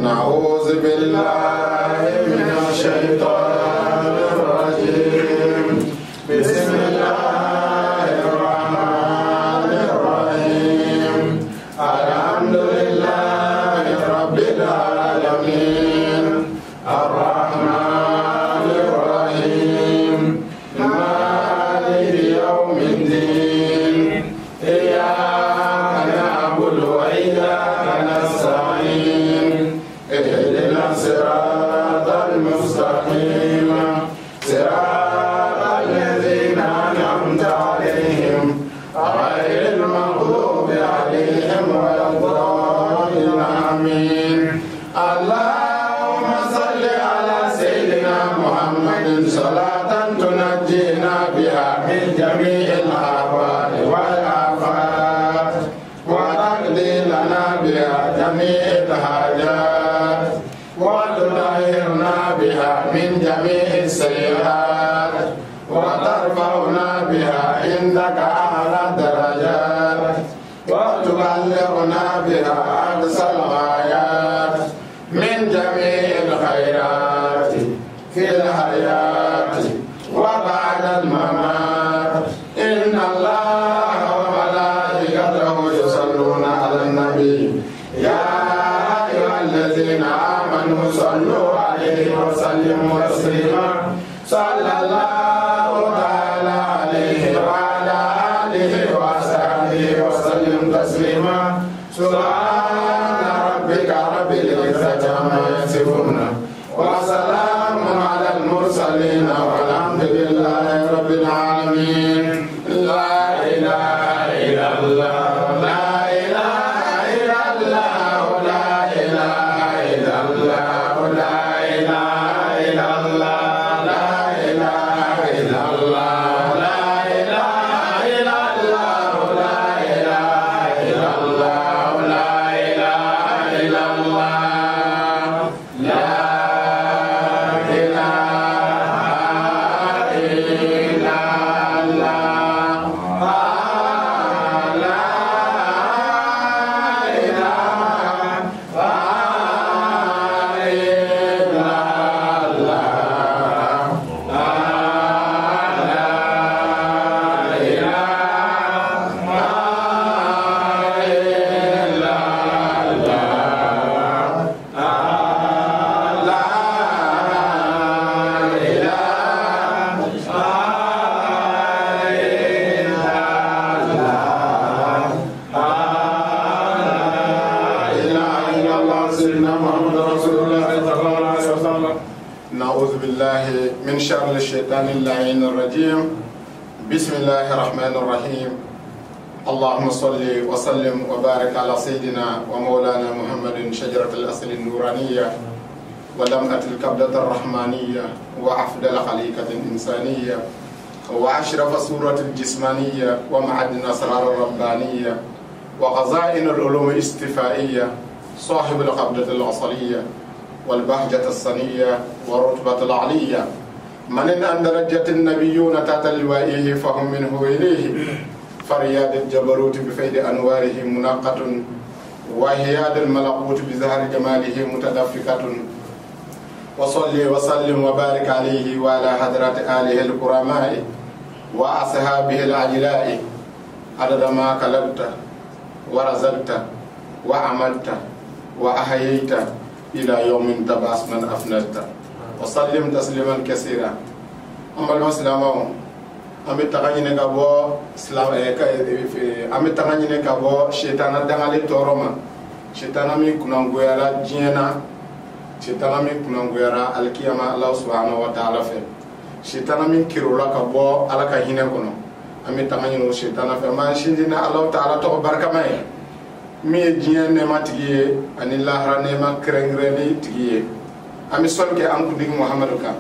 نعوذ بالله من الشيطان الرجيم بسم الله الرحمن الرحيم الحمد لله رب العالمين الرحمن الرحيم مالك يوم الدين إياك نعبد وإياك نستعين اهدنا الصراط المستقيم صراط الذين أنعمت عليهم غير المغضوب عليهم ولا الضالين آمين. اللهم صل على سيدنا محمد صلاة تنجينا بها من جميع الأهوال والآفات وتقضي لنا بها جميع الحاجات وتطهرنا بها من جميع السيئات وترفعنا بها عندك أعلى الدرجات وتبلغنا بها أقصى الغايات من جميع الخيرات في الحياة وبعد الممات. إن الله وملائكته يصلون على النبي يا أيها الذين آمنوا صلوا عليه وسلموا تسليما. صلى الله تعالى عليه وعلى آله وصحبه وسلم تسليما. سبحان ربك رب العزة عما يصفون وسلام على المرسلين والحمد لله رب العالمين. لا إله إلا الله لا إله إلا الله لا إله إلا الله لا إله إلا الله لا إله إلا الله لا إله إلا الله لا إله إلا الله لا إله إلا الله لا نعوذ بالله من شر الشيطان اللعين الرجيم. بسم الله الرحمن الرحيم. اللهم صل وسلم وبارك على سيدنا ومولانا محمد شجرة الأصل النورانية ولمعة الكبدة الرحمانية وأفضل خليقة إنسانية وأشرف صورة الجسمانية ومعدن أسرار الربانية وخزائن العلوم الاستفائية صاحب القبضة الأصلية والبهجة الصنية والرتبة العلية من أن درجة النبيون تحت لوائه فهم منه إليه فرياد الجبروت بفيد أنواره منقة وهياد الملكوت بزهر جماله متدفقة. وصلي وسلم وبارك عليه وعلى حضرات آله الكرماء وأصحابه العجلاء عدد ما كلبت ورزقت وعملت وأحييت إلى يوم تبعث من أفنت. وسلم تسليما كثيرا. أما المسلمون أمي تغني كابو سلام أمي تغني كابو شيطان دعالي تورما شيطان أمي كنانغويرا جينا شيطان أمي كنانغويرا الكيما الله سبحانه وتعالى في شيطان أمي كيرولا كابو على كهينة كنو أمي تغني شيطان في ما شينجنا الله تعالى تقبل كماي mi jiya nema tigiye ani lahara nema krengreni tigiye ami solke an kudi muhammadu ka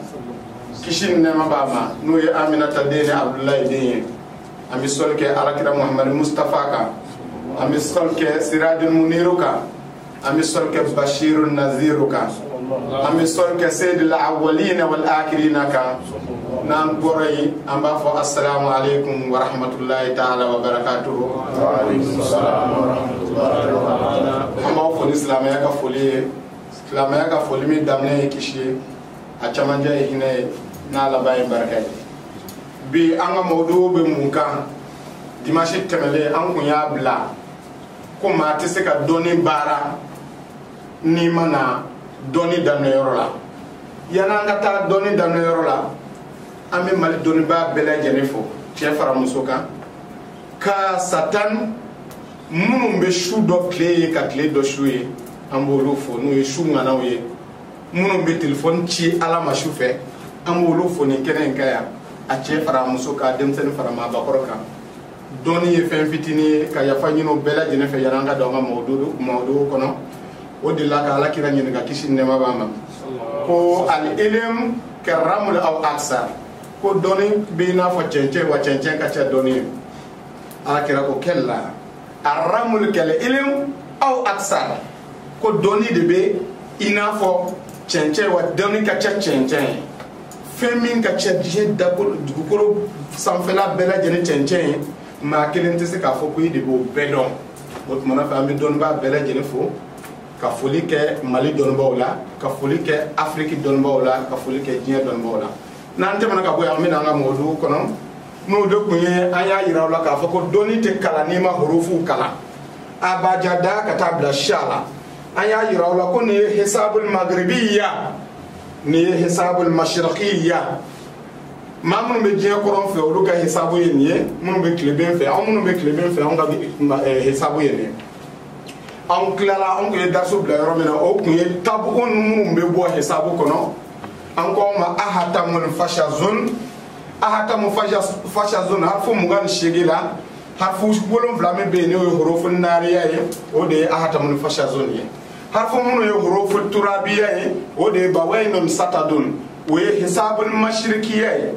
kishin nema baba no ye aminata dene abdullahi dene ami solke arakira muhammad mustafa ka ami solke sirajul muniru ka ami solke bashirun naziru ka ami solke sayyidul awwalin wal akhirin ka nan boray amba fo assalamu alaykum wa rahmatullahi ta'ala wa barakatuh. Wa alaykum assalam wa rahmatullahi wa barakatuh. Amba fo islam ya ka foli silamɛya ka foli min daminɛ ye kisi ye a camancɛ ye hinɛ ye n'a laban ye barika ye bi an ka mawudu bɛ mun kan dimanche tɛmɛlen an kun y'a bila ko maa tɛ se ka dɔnni baara n'i ma na dɔnni daminɛyɔrɔ la yan'an ka taa dɔnni daminɛyɔrɔ la an bɛ Mali dɔnnibaa bɛɛ lajɛlen fo cɛ fara muso kan ka satan minnu bɛ su dɔ tile ye ka tile dɔ su ye an b'olu fo n'o ye su ŋanaw ye minnu bɛ telefɔni ci ala ma su fɛ an b'olu fo nin kɛnɛ in kan yan a cɛ fara muso kan denmisɛnnin fara maabakɔrɔ kan dɔnni ye fɛn fitinin ye ka yafa ɲini o bɛɛ lajɛlen fɛ yan'an ka don an ka mawudu kɔnɔ o de la ka alakira ɲininka kisi ni nɛɛma b'a ma ko al-ilm karramul aw aksar ko dɔnni bɛ i n'a fɔ cɛncɛn wa cɛncɛn ka ca dɔnni ye alakira ko kɛla arramul kal-ilm aw aksar ko dɔnni de bɛ i n'a fɔ cɛncɛn wa dɔnni ka ca cɛncɛn ye fɛn min ka ca diɲɛ dugukolo sanfɛla bɛɛ lajɛlen cɛncɛn ye maa kelen tɛ se k'a fɔ ko i de b'o bɛɛ dɔn o tumana fɛ an bɛ dɔnnibaa bɛɛ lajɛlen fo ka foli kɛ Mali dɔnnibaaw la ka foli kɛ Afiriki dɔnnibaaw la ka foli kɛ diɲɛ dɔnnibaaw la n'an tɛmɛna ka bɔ yan an bɛ na an ka mawudu kɔnɔ n'o de kun ye an y'a yira aw la k'a fɔ ko dɔnni tɛ kalan n'i ma hurufuw kalan abajada ka taa bila sha la an y'a yira aw la ko nin ye hisabul magribiya nin ye hisabul mashriqiya maa minnu bɛ diɲɛ kɔrɔn fɛ olu ka hisabu ye nin ye minnu bɛ tileben fɛ anw minnu bɛ tileben fɛ anw ka hisabu ye nin ye anw tilala anw kun ye daraso bila yɔrɔ min na o kun ye tabuko minnu bɛ bɔ hisabu kɔnɔ an ko ma ahatamul fashazun ahatamu fashazun harfu 28 la harfu 7 min bɛ yen n'o ye hurufu naariya ye o de ye ahatamul fashazun ye harfu minnu ye hurufu turabiya ye o de ye bawainun satadun o ye hisabul mashrikiya ye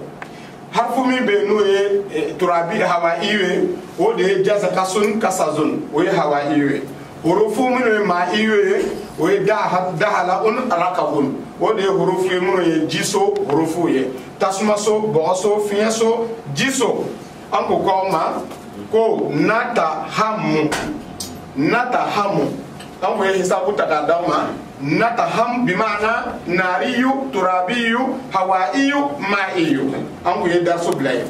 harfu min bɛ yen n'o ye turabi hawaiyu ye o de ye jazakasun kasazun o ye hawaiyu ye hurufu minnu ye ma'iyu ye o ye dahalaun arakabun o de ye hurufu ye minnu ye jiso hurufu ye tasumaso bɔgɔso fiɲɛso jiso an ko k'aw ma ko natahamu an ko ye hisabu ta k'a d'aw ma nataham bimana nariyu turabiyu hawaiyu ma'iyu an ko ye daraso bila ye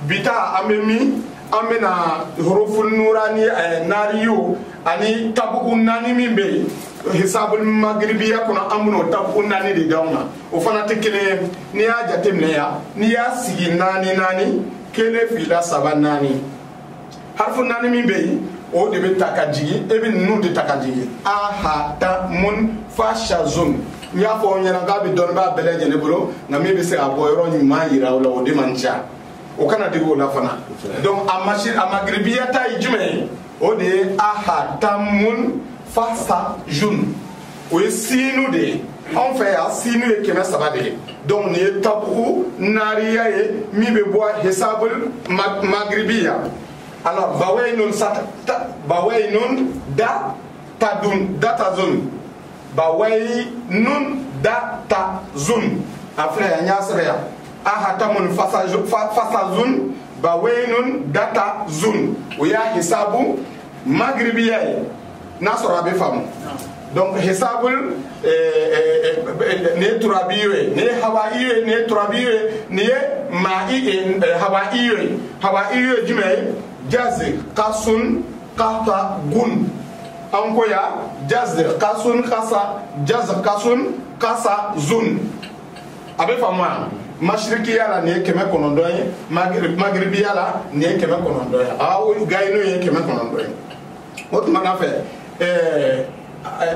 bita an bɛ min an bɛna hurufu nurani nariyu ani tabuku naani min bɛ yen hisabul magribiya kɔnɔ an bɛna o tabuku naani de d'aw ma o fana tɛ kelen ye n'i y'a jateminɛ yan n'i y'a sigi naani kelen fila saba naani harfu naani min bɛ yen o de bɛ ta ka jigin e bɛ ninnu de ta ka jigin ahatamun fashazun n y'a fɔ aw ɲɛna k'a bɛ dɔnnibaa bɛɛ lajɛlen bolo nka min bɛ se ka bɔ yɔrɔ ɲuman yira aw la o de man ca o kana digi o la fana donc a magribiya ta ye jumɛn ye o de ye ahatamun fashazun o ye siinu de ye anw fɛ yan siinu ye 300 de ye donc nin ye tabuku naariya ye min bɛ bɔ hisabul magribiya alors bawainun datazun bawainun datazun a filɛ yan n y'a sɛbɛn yan ahatamun fasazun bawainun datazun o y'a hisabu magribiya ye n'a sɔrɔ a bɛ faamu donc hisabul nin ye turabiyo ye nin ye hawaiyo ye nin ye turabiyo ye nin ye hawaiyo ye hawaiyo ye jumɛn ye jazi kasun kata gun an ko ya jazi kasun kasa jazi kasun kasa zun a bɛ faamu wa mashrikiya la nin ye 900 ye magribiya la nin ye 900 ye o gayinu ye 900 ye o tuma na fɛ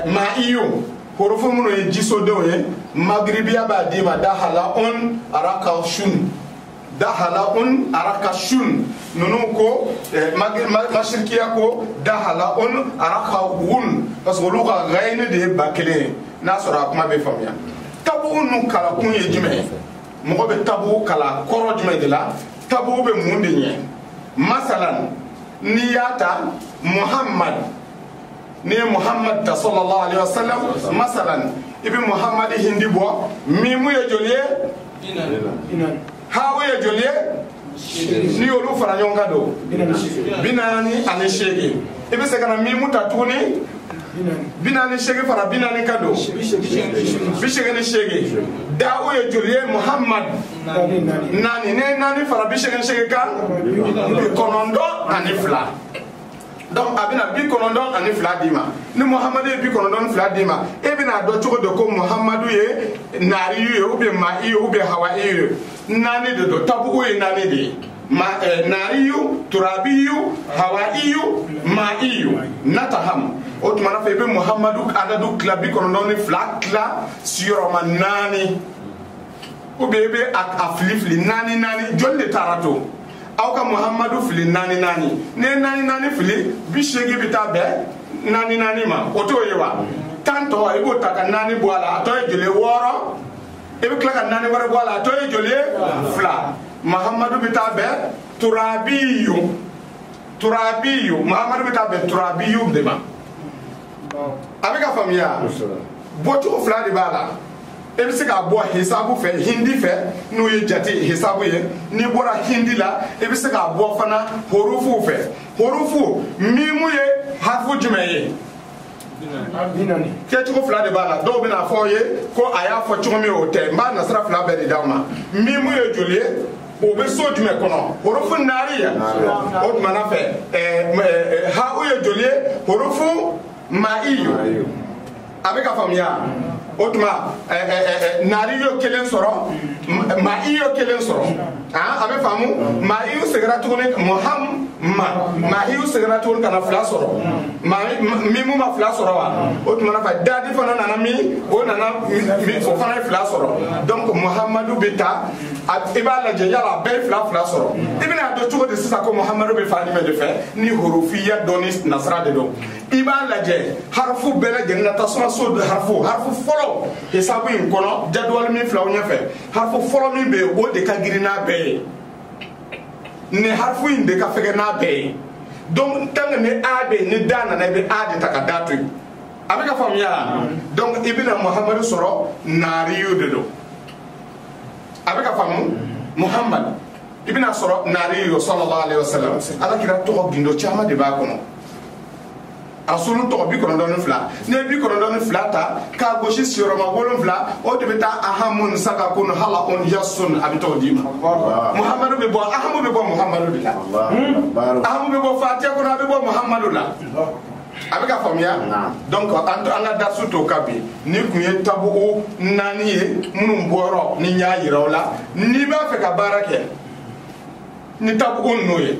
ma'iyu hurufu minnu ye jisodenw ye magribiya b'a d'i ma dahalaun arakashun ninnu ko mashirikiya ko dahalaun arakawun parce que olu ka gayini de ye ba kelen ye n'a sɔrɔ a kuma bɛ faamuya tabugu nu kalakun ye jumɛn ye mɔgɔ bɛ tabugu kala kɔrɔ jumɛn de la tabugu bɛ mun de ɲɛ masalan n'i y'a ta Muhammad ni Muhammad ta sallallahu alaihi wasallam masalan ibi Muhammad hindi bɔ mimu ye joli ye hawu ye joli ye ni olu fara ɲɔgɔn kan don 48 i bɛ se ka na mimu ta tuguni binani shege fara binani kado bishege ni shege dawo ye joliye Muhammad nani ne nani fara bishege shege kan konondo ani fla donc abina bi konondo ani fla dima ni Muhammad ye bi konondo fla dima e bina do chogo de ko Muhammadu ye nari ye ou bien ma ye ou bien hawa ye nani de tabu ye nani de ma nariyu turabiyu hawaiyu maiyu nataham o tumana fe be Muhammadu adadu klabi kono ni fla kla siro manani o bebe ak aflifli nani jolle tarato aw ka Muhammadu fili nani ne nani fili bi shege bitabe nani ma o to yewa tanto e go taka nani boala to e jole woro e be kla ka nani woro boala to e jole fla Muhammadu bitabe turabiyu Muhammadu bitabe turabiyu dema abika famia boto fla de bala e bi se ka bo hisabu fe hindi fe no ye jati hisabu ye ni bora hindi la e bi se ka bo fana hurufu fe hurufu mimu ye harfu jumaye binani ke tuko fla de bala do bina fo ye ko aya fo chumi o te ma nasra fla be de dama mimu ye jolie o be so jume kono hurufu nariya o mana fe ha o ye jolie hurufu maiyu abika famia otuma nariyo kelen soro maiyo kelen soro abe famu maiyo segara tuguni maiyo segara tuguni kana fla soro mimu ma fla soro wa otuma na fa dadi fana nana mi o nana mi o fana fla soro donc Muhammadu bita iba la je yala be fla soro ibina do tugo de sisa ko Muhammadu be fani me de fe ni hurufiya donis nasra de do iba la je harfu bela jenna tasma so de harfu folo hisabu in kono jadwal mi flaw nyafe harfu folo mi be o de ka girina be ne harfu in de ka fege na be donc tanga ne abe ni dana na be ade takadatu abika famya donc ibina Muhammadu soro nariyu de do abika famu Muhammad ibina soro nariyu sallallahu alaihi wasallam ala kira to gindo chama de ba kono asunu to bi kono don fla ne bi kono don fla ta ka goshi siro ma wolon fla o de beta ahamun saka kun hala on yasun abito dima Muhammadu be bo ahamu be bo Muhammadu bila ahamu be bo fatia kono be bo Muhammadu la abika famia donc anto anga darsu to kabi ni kunye tabu o nani ye munum boro ni nya yirawla ni ba fe ka barake ni tabu on noye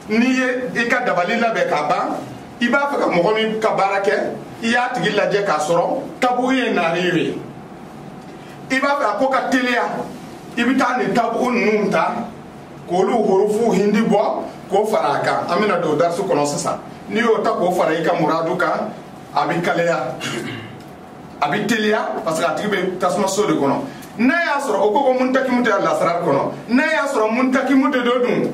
ni ye ika dabalila be ka ba iba fa ka mo mi ka barake iya tigi laje ka soro tabu ye nariwe iba fa ko ka telia ibita ni tabu nunta ko lu hurufu hindi bo ko faraka amina do darsu kono sasa ni o ta ko fara ka muradu ka abi kaleya abi telia parce que tigi be tasma so de kono na ya soro o ko muntaki mutte Allah sarar kono na ya soro muntaki mutte do dum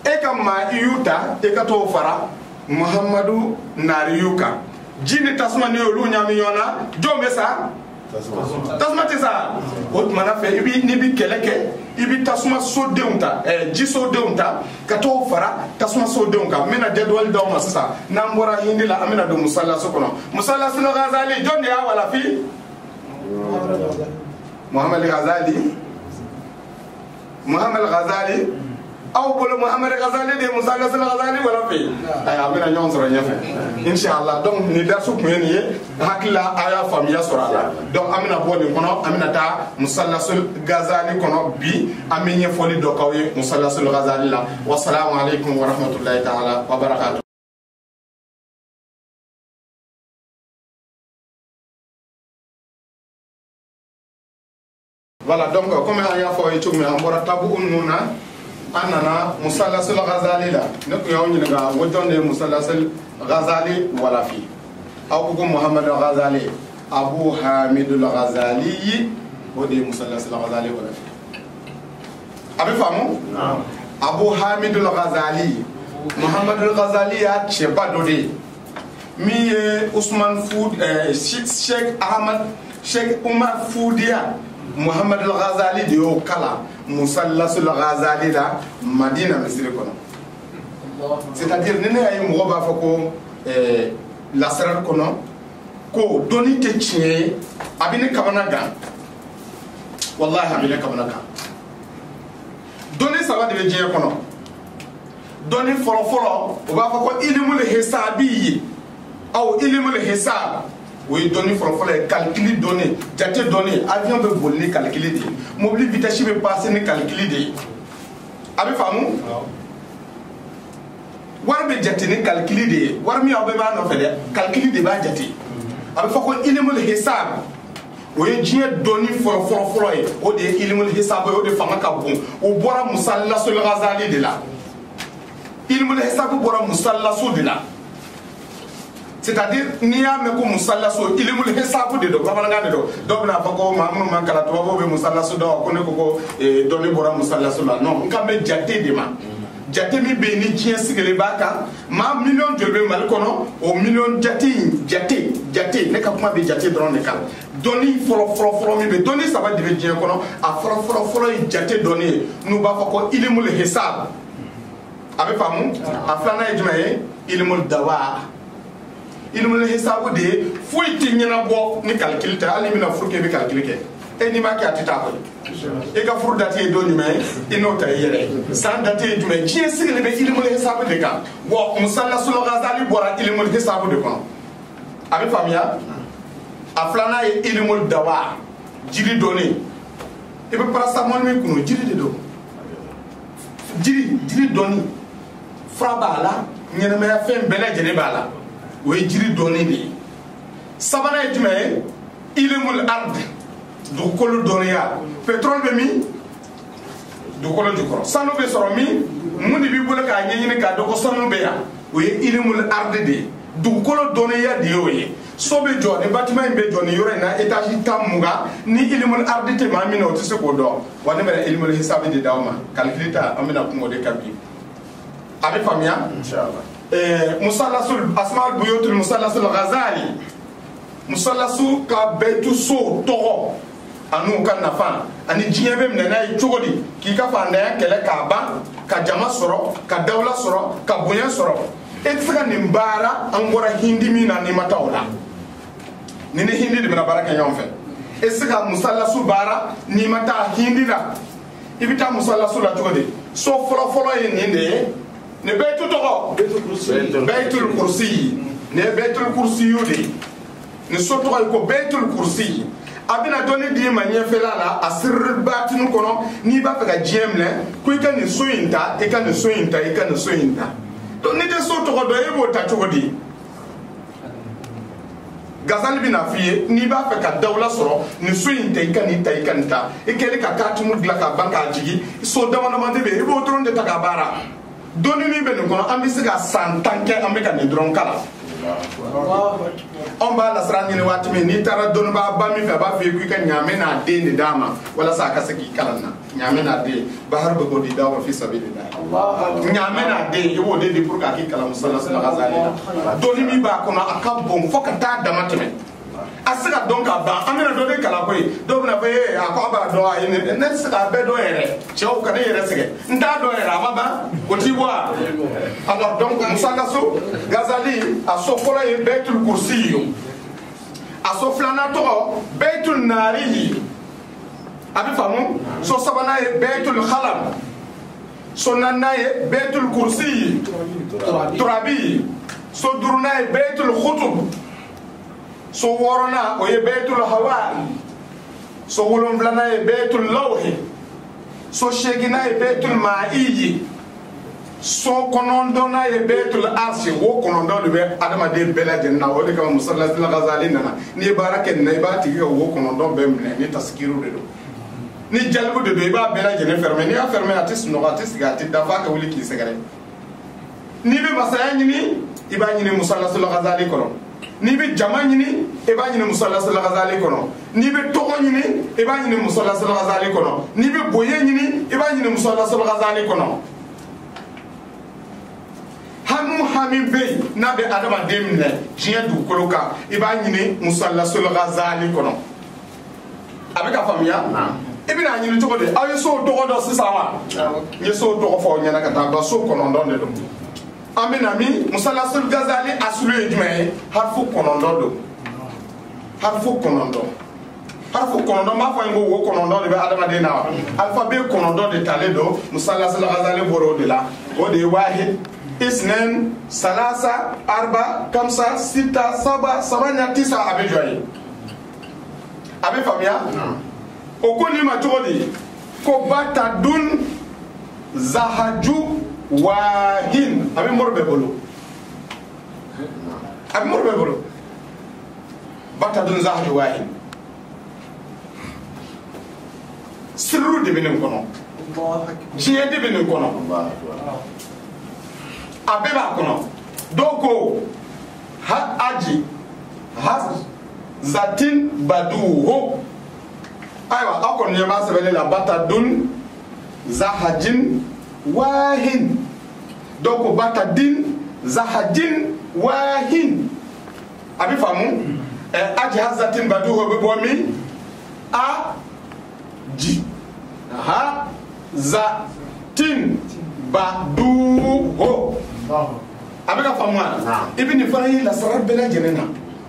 e ka ma iyuta e ka to fara Muhammadu nariyuka jini tasma ni olu nyami yona jombe sa tasma tisa ot mana fe ibi ni bi keleke ibi tasma so deunta ji so deunta ka to fara tasma so deunka mena jadwal daw masa nambora hindi la amina do musalla so kono musalla suno Ghazali jonde ya wala fi Muhammad Ghazali aw bolo Muhammad Ghazali de Musa Ghazali wala fi ay amina nyon soro nyafe inshallah donc ni darsu kuyeni ye hakila aya famiya sorala donc amina bodi kono amina ta musallasul Ghazali kono bi aminye foli do kawye musallasul Ghazali la wassalamu alaikum wa rahmatullahi ta'ala wa barakatuh. Voilà donc comme aya fo e chukme ambora tabu unnuna anana musallasul Ghazali la ne ko yawni daga wotonde musallasul Ghazali wala fi aw ko Muhammad Ghazali Abu Hamidul Ghazali wode musallasul Ghazali wala fi abe famu Abu Hamidul Ghazali Muhammad Ghazali ya cheba dode mi Usman Foud Sheikh Ahmad Sheikh Umar Foudia Muhammad Ghazali de o kala musallasul Ghazali la Madina Misri kono c'est-à-dire nene ay mo ba fako la sera kono ko doni te tiɲɛ a bɛ ne kamana gan wallahi a bɛ ne kamana gan doni saba de bɛ diɲɛ kɔnɔ doni fɔlɔfɔlɔ u b'a fɔ ko ilimul hisabi aw ilimul hisab o ye doni fɔlɔfɔlɔ ye calcul doni jate doni avion bɛ boli ni calcul de ye mobili vitesse bɛ passer ni calcul de ye a bɛ faamu wari bɛ jate ni calcul de ye wari min aw bɛɛ b'a nɔfɛ dɛ calcul de b'a jate a bɛ fɔ ko ilimul hisab o ye diɲɛ doni fɔlɔfɔlɔ ye o de ye ilimul hisab ye o de fanga ka bon o bɔra Musa Lasul Ghazali de la ilimul hisab bɔra Musa Lasul de la c'est-à-dire n'i y'a mɛn ko Musa Lasul ilimul hisab de don bamanankan de don dɔw bɛna fɔ ko maa minnu man kalan tubabuw bɛ Musa Lasul dɔn ko ne ko ko dɔnni bɔra Musa Lasul la non n kan bɛ jate de ma jate min bɛ yen ni diɲɛ sigilen b'a kan maa miliyɔn joli bɛ Mali kɔnɔ o miliyɔn jate ne ka kuma bɛ jate dɔrɔn de kan dɔnni fɔlɔ min bɛ dɔnni saba de bɛ diɲɛ kɔnɔ a fɔlɔ ye jate dɔnni ye n'u b'a fɔ ko ilimul hisab a bɛ faamu a filanan ye jumɛn ye ilimul dawa ilimul hisab de ye foyi tɛ ɲɛnabɔ ni calcul tɛ hali ni bɛna furu kɛ i bɛ calcul kɛ e n'i m'a kɛ a tɛ taa koyi i ka furu date ye don jumɛn ye i n'o ta i yɛrɛ ye san date ye jumɛn ye diɲɛ sigilen bɛ ilimul hisab de kan wa Musa Lasul Ghazali bɔra ilimul hisab de kɔnɔ a bɛ faamuya a filanan ye ilimul dawa jiri dɔnni i bɛ paracetamol min kunu jiri de don jiri dɔnni fura b'a la ɲɛnɛmaya fɛn bɛɛ lajɛlen b'a la o ye jiri dɔnni de ye sabanan ye jumɛn ye ilimul ard dugukolo dɔnniya pétrole bɛ min dugukolo jukɔrɔ sanu bɛ sɔrɔ min mun de b'i bolo k'a ɲɛɲini k'a dɔn ko sanu bɛ yan o ye ilimul ard de ye dugukolo dɔnniya de y'o ye so bɛ jɔ ni bâtiment in bɛ jɔ nin yɔrɔ in na étage 10 ni ilimul ard tɛ maa min na o tɛ se k'o dɔn wa ne bɛna ilimul hisabi de d'aw ma calcul ta an bɛna kuma o de kan bi a bɛ faamuya Musa Lasul Asmaul Buyutul Musa Lasul Ghazali Musa Lasul ka bɛyitu so tɔgɔ an'u ka nafa ani diɲɛ bɛ minɛ n'a ye cogo di k'i ka fantanya kɛlɛ k'a ban ka jama sɔrɔ ka dawula sɔrɔ ka bonya sɔrɔ e tɛ se ka nin baara an bɔra hindi min na n'i ma taa o la ni hindi de bɛna baara kɛ ɲɔgɔn fɛ e tɛ se ka Musa Lasul baara n'i ma taa hindi la i bɛ taa Musa Lasul la cogo di so fɔlɔfɔlɔ ye nin de ye nin bɛyitu tɔgɔ Baitul Kursi nin ye Baitul Kursi y'o de ye nin so tɔgɔ ye ko Baitul Kursi a bɛna dɔnni di ma ɲɛfɛla la a siriri batinu kɔnɔ n'i b'a fɛ ka diɲɛ minɛ ko i ka nin so in ta i ka nin so in ta i ka nin so in ta donc n'i tɛ so tɔgɔ dɔn e b'o ta cogo di Ghazali bɛna f'i ye n'i b'a fɛ ka dawula sɔrɔ nin so in ta i ka nin ta i ka nin ta i kɛlen ka katimu dilan ka ban k'a jigi so dama de bɛ yen i b'o dɔrɔn de ta k'a baara dɔnni min bɛ nin kɔnɔ an bɛ se ka san 10 kɛ an bɛ ka nin dɔrɔn kalan anw b'a lasira ɲini waati min n'i taara dɔnnibaa ba min fɛ a b'a fɔ i ko i ka ɲaamɛ n'a den de d'a ma walasa a ka se k'i kalan na ɲaamɛ n'a den bahari bɛ k'o di d'aw ma fi sabilillah ɲaamɛ n'a den i b'o de di pour que a k'i kalan Musa Lasul Ghazali la dɔnni min b'a kɔnɔ a ka bon fo ka taa dama tɛmɛ a se ka dɔn ka ban an bɛna dɔ de kalan koyi dɔw bɛna fɔ ee a ko a b'a dɔn a ye ne tɛ se k'a bɛɛ dɔn yɛrɛ cɛw ka ne yɛrɛ sɛgɛn n t'a dɔn yɛrɛ a ma ban o t'i bɔ wa alors donc Musa Lasul Ghazali a so fɔlɔ ye Baitul Kursi ye a so filanan tɔgɔ Baitul Nari a bɛ faamu so sabanan ye Baitul Khalam so naaninan ye Baitul Kursi Turabi so duurunan ye Baitul Khutub so wɔɔrɔnan o ye Baitul Hawa so wolonfilanan ye Baitul Lawhi so seeginan ye Baitul Ma'i so kɔnɔntɔnnan ye Baitul Arsi o 9 de bɛ adamaden bɛɛ lajɛlen na o de kama Musa Lasul Ghazali nana n'i ye baara kɛ nin na i b'a tigi ka o 9 bɛɛ minɛ ni tasikiru de don ni jalibu de don i b'a bɛɛ lajɛlen fermer n'i y'a fermer a tɛ sunɔgɔ a tɛ sigi a tɛ dafa ka wuli k'i sɛgɛrɛ n'i bɛ masaya ɲini i b'a ɲini Musa Lasul Ghazali kɔnɔ n'i bɛ jama ɲini i b'a ɲini Musa Lasul Ghazali kɔnɔ n'i bɛ tɔgɔ ɲini i b'a ɲini Musa Lasul Ghazali kɔnɔ n'i bɛ bonya ɲini i b'a ɲini Musa Lasul Ghazali kɔnɔ hami bɛ yen n'a bɛ adamaden minɛ diɲɛ dugukolo kan i b'a ɲini Musa Lasul Ghazali kɔnɔ a bɛ ka faamuya i bɛna ɲini cogo di aw ye so tɔgɔ dɔn sisan wa n ye so tɔgɔ fɔ aw ɲɛna ka taa ban so 9 de don aminami musalasul Ghazali asulu jumɛn harfu kɔnɔntɔn don harfu kɔnɔntɔn b'a fɔ n ko wo kɔnɔntɔn de bɛ adamaden na wa alphabet kɔnɔntɔn de talen don musalasul Ghazali bɔra o de la o de ye wahid isnen salasa arba kamsa sita saba sabanya tisa a bɛ jɔ ye a bɛ faamuya o ko nin ma cogo di ko batadun zahaju wahin a bɛ mori bɛɛ bolo batadun zahaju wahin sirru de bɛ nin kɔnɔ diɲɛ de bɛ nin kɔnɔ a bɛɛ b'a kɔnɔ dɔw ko ha aji ha zatin baduho ayiwa aw kɔni ɲɛ b'a sɛbɛnni la batadun zahajin wahin dɔw ko batadin zahajin wahin a bɛ faamu aji ha zatin baduho bɛ bɔ min a ji ha zatin baduho a bɛ ka faamu wa i bɛ nin fana ye lasara bɛɛ lajɛlen na